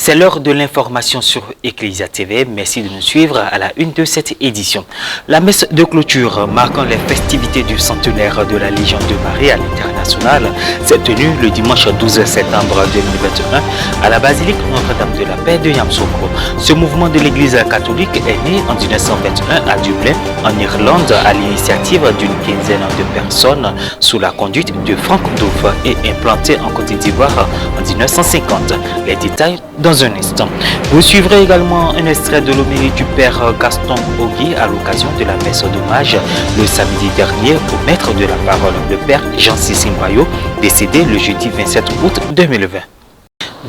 C'est l'heure de l'information sur Ecclesia TV. Merci de nous suivre à la une de cette édition. La messe de clôture marquant les festivités du centenaire de la Légion de Marie à l'international s'est tenue le dimanche 12 septembre 2021 à la basilique Notre-Dame de la Paix de Yamoussoukro. Ce mouvement de l'Église catholique est né en 1921 à Dublin, en Irlande, à l'initiative d'une quinzaine de personnes sous la conduite de Frank Dove et implanté en Côte d'Ivoire en 1950. Les détails dans un instant. Vous suivrez également un extrait de l'homélie du Père Gaston Ogui à l'occasion de la messe d'hommage le samedi dernier au maître de la parole, le Père Jean-Cécile Mbayo, décédé le jeudi 27 août 2020.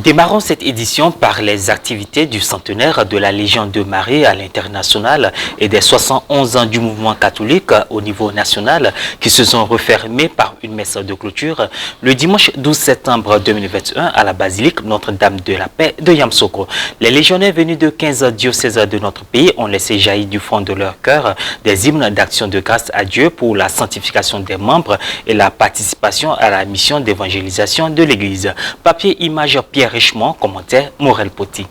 Démarrons cette édition par les activités du centenaire de la Légion de Marie à l'international et des 71 ans du mouvement catholique au niveau national qui se sont refermés par une messe de clôture le dimanche 12 septembre 2021 à la basilique Notre-Dame de la Paix de Yamoussoukro. Les légionnaires venus de 15 diocèses de notre pays ont laissé jaillir du fond de leur cœur des hymnes d'action de grâce à Dieu pour la sanctification des membres et la participation à la mission d'évangélisation de l'Église. Papier, image, Pierre Richemont, commentaire Morel Poti.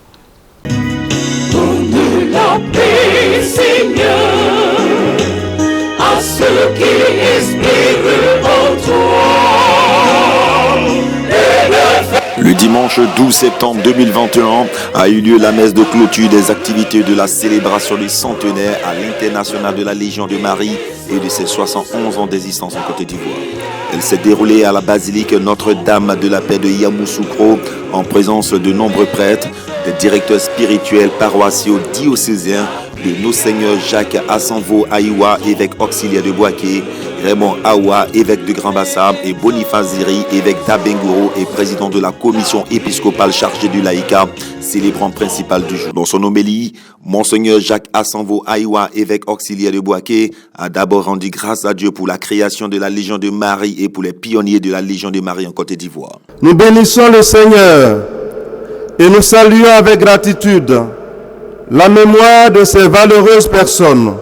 Donne la paix, Seigneur, à ceux qui espèrent en toi. Le dimanche 12 septembre 2021 a eu lieu la messe de clôture des activités de la célébration du centenaire à l'international de la Légion de Marie et de ses 71 ans d'existence en Côte d'Ivoire. Elle s'est déroulée à la basilique Notre-Dame de la Paix de Yamoussoukro en présence de nombreux prêtres, des directeurs spirituels paroissiaux diocésains, de nos seigneurs Jacques Assanvo Aïwa, évêque auxiliaire de Boaké, Raymond Awa, évêque de Grand-Bassam, et Boniface Ziri, évêque d'Abengouro et président de la commission épiscopale chargée du laïcat, célébrant principal du jour. Dans son homélie, Monseigneur Jacques Assanvo Aïwa, évêque auxiliaire de Boaké, a d'abord rendu grâce à Dieu pour la création de la Légion de Marie et pour les pionniers de la Légion de Marie en Côte d'Ivoire. Nous bénissons le Seigneur et nous saluons avec gratitude la mémoire de ces valeureuses personnes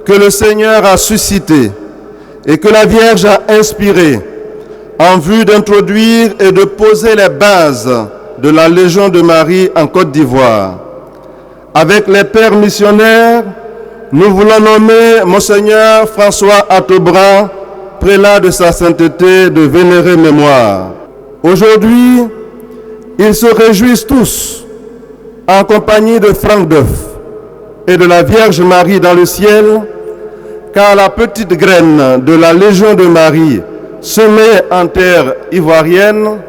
que le Seigneur a suscitées et que la Vierge a inspirées en vue d'introduire et de poser les bases de la Légion de Marie en Côte d'Ivoire. Avec les pères missionnaires, nous voulons nommer Monseigneur François Atobra, prélat de sa sainteté de vénérée mémoire. Aujourd'hui, ils se réjouissent tous en compagnie de Frank Dove et de la Vierge Marie dans le ciel, car la petite graine de la Légion de Marie, semée en terre ivoirienne,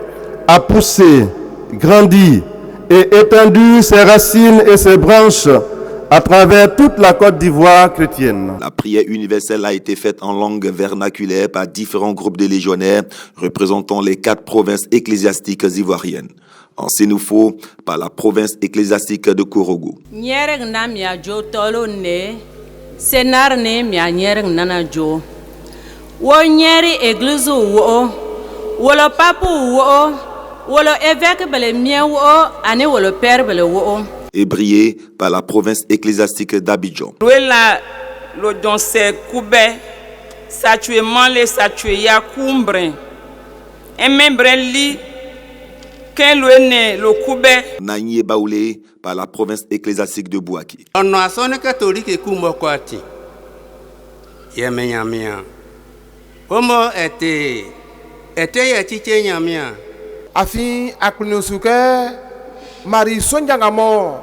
a poussé, grandi et étendu ses racines et ses branches à travers toute la Côte d'Ivoire chrétienne. La prière universelle a été faite en langue vernaculaire par différents groupes de légionnaires représentant les 4 provinces ecclésiastiques ivoiriennes. En Sénoufo, par la province ecclésiastique de Korogo. Senarne mia nyereng nana jo wo nyeri église wo wolo papu wo wolo évêque bele mien wo ane wolo père bele wo Et brillé par la province ecclésiastique d'Abidjan. Loela lo don se koube satuement les satué ya kumbre un membre li ken lo ne lo koube Nanye Baoulé par la province ecclésiastique de Boaké. On a sonné catholique et Kumbokwati. Yemenya. Comment était yatiche nyamia? Afi akunusuke Marie Sonjangamo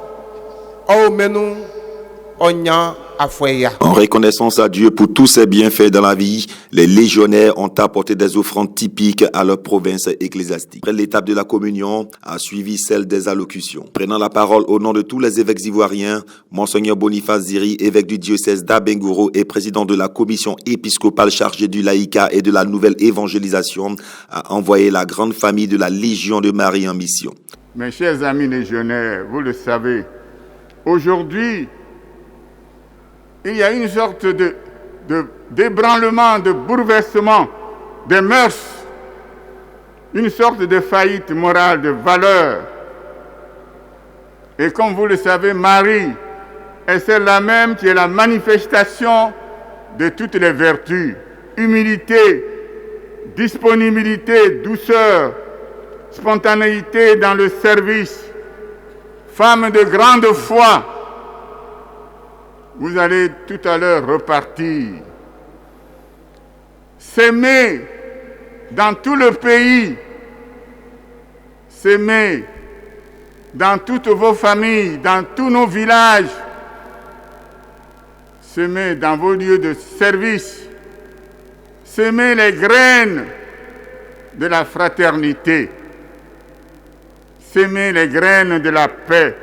au menu onya afweya. En reconnaissance à Dieu pour tous ses bienfaits dans la vie, les légionnaires ont apporté des offrandes typiques à leur province ecclésiastique. Après l'étape de la communion a suivi celle des allocutions. Prenant la parole au nom de tous les évêques ivoiriens, Monseigneur Boniface Ziri, évêque du diocèse d'Abengouro et président de la commission épiscopale chargée du laïcat et de la nouvelle évangélisation, a envoyé la grande famille de la Légion de Marie en mission. Mes chers amis légionnaires, vous le savez, aujourd'hui, il y a une sorte d'ébranlement, de bouleversement des mœurs, une sorte de faillite morale, de valeur. Et comme vous le savez, Marie est celle-là même qui est la manifestation de toutes les vertus. Humilité, disponibilité, douceur, spontanéité dans le service, Femme de grande foi, vous allez tout à l'heure repartir. S'aimer dans tout le pays, s'aimer dans toutes vos familles, dans tous nos villages, s'aimer dans vos lieux de service, s'aimer les graines de la fraternité, s'aimer les graines de la paix,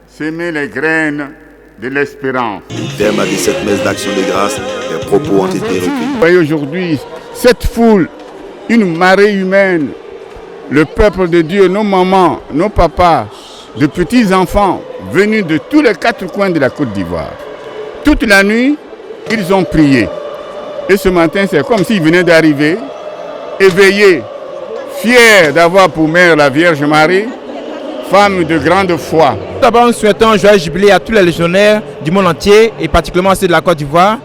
s'aimer les graines de l'espérance. Au terme de cette messe d'action de grâce, les propos ont été recueillis. Vous voyez aujourd'hui cette foule, une marée humaine, le peuple de Dieu, nos mamans, nos papas, de petits enfants venus de tous les quatre coins de la Côte d'Ivoire. Toute la nuit, ils ont prié. Et ce matin, c'est comme s'ils venaient d'arriver, éveillés, fiers d'avoir pour mère la Vierge Marie, femme de grande foi. D'abord, nous souhaitons un joyeux jubilé à tous les légionnaires du monde entier et particulièrement ceux de la Côte d'Ivoire.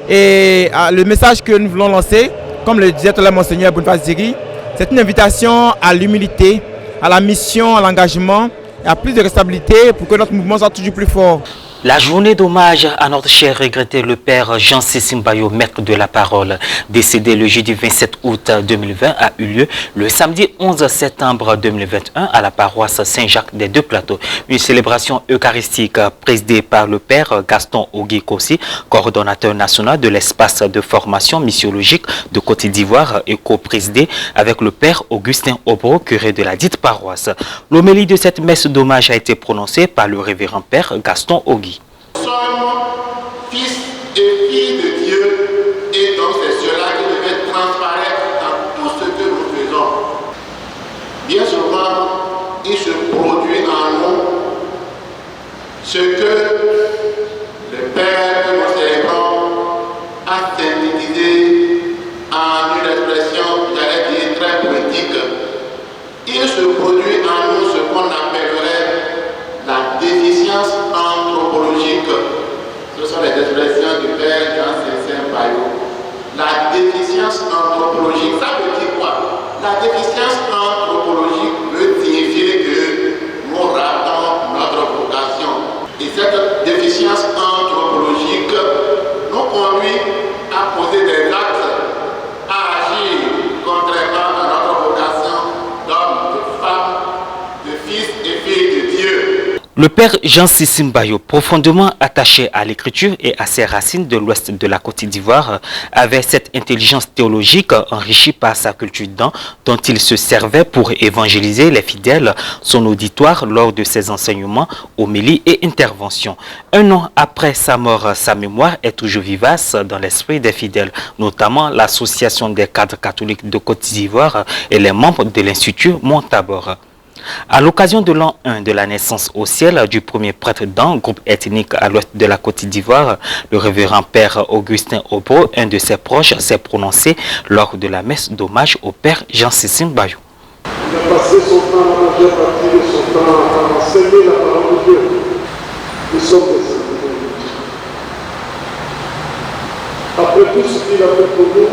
Et le message que nous voulons lancer, comme le disait tout à l'heure Monseigneur Boniface Ziri, c'est une invitation à l'humilité, à la mission, à l'engagement et à plus de responsabilité pour que notre mouvement soit toujours plus fort. La journée d'hommage à notre cher regretté le père Jean-Cécile Mbayo, maître de la parole, décédé le jeudi 27 août 2020, a eu lieu le samedi 11 septembre 2021 à la paroisse Saint-Jacques des Deux-Plateaux. Une célébration eucharistique présidée par le père Gaston Ogui-Kossi, coordonnateur national de l'espace de formation missiologique de Côte d'Ivoire et co-présidée avec le père Augustin Obro, curé de la dite paroisse. L'homélie de cette messe d'hommage a été prononcée par le révérend père Gaston Ogui. Nous sommes fils et filles de Dieu et donc c'est cela qui devait transparaître dans tout ce que nous faisons. Bien souvent, il se produit en nous ce que le Père que nous célébrons a synthétisé en une expression, j'allais dire, très poétique. Il se produit en nous ce qu'on appellerait la déficience anthropologique. Ce sont les expressions du père Jean-Cécile Mbayo. La déficience anthropologique, ça veut dire quoi? La déficience anthropologique veut signifier que nous ratons notre vocation. Et cette déficience anthropologique nous conduit à poser des actes, à agir contrairement à notre vocation d'homme, de femme, de fils et filles de Dieu. Le père Jean-Cécile Mbayo, profondément attaché à l'écriture et à ses racines de l'ouest de la Côte d'Ivoire, avait cette intelligence théologique enrichie par sa culture dont il se servait pour évangéliser les fidèles, son auditoire lors de ses enseignements, homélies et interventions. Un an après sa mort, sa mémoire est toujours vivace dans l'esprit des fidèles, notamment l'association des cadres catholiques de Côte d'Ivoire et les membres de l'Institut Montabor. À l'occasion de l'an 1 de la naissance au ciel du premier prêtre d'un groupe ethnique à l'ouest de la Côte d'Ivoire, le révérend père Augustin Obro, un de ses proches, s'est prononcé lors de la messe d'hommage au père Jean-Cécile Mbayo. Il a passé son temps, la majeure partie de son temps, à enseigner la parole de Dieu. Nous sommes des serviteurs. Après tout ce qu'il a fait pour nous,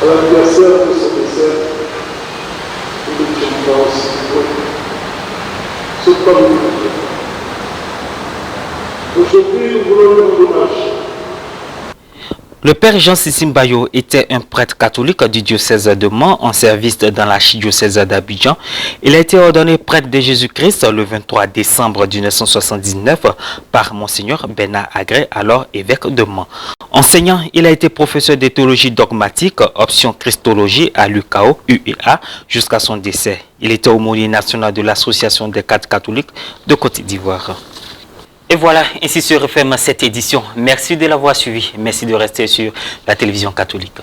à l'anniversaire de son décès, nous ne sommes pas aussi loin. C'est pas nous. Aujourd'hui, nous voulons rendre hommage. Le père Jean-Cécile Mbayo était un prêtre catholique du diocèse de Mans en service dans l'archidiocèse d'Abidjan. Il a été ordonné prêtre de Jésus-Christ le 23 décembre 1979 par Monseigneur Bernard Agré, alors évêque de Mans. Enseignant, il a été professeur de théologie dogmatique, option Christologie à l'UCAO, UEA, jusqu'à son décès. Il était aumônier national de l'Association des cadres catholiques de Côte d'Ivoire. Et voilà, ainsi se referme cette édition. Merci de l'avoir suivi. Merci de rester sur la télévision catholique.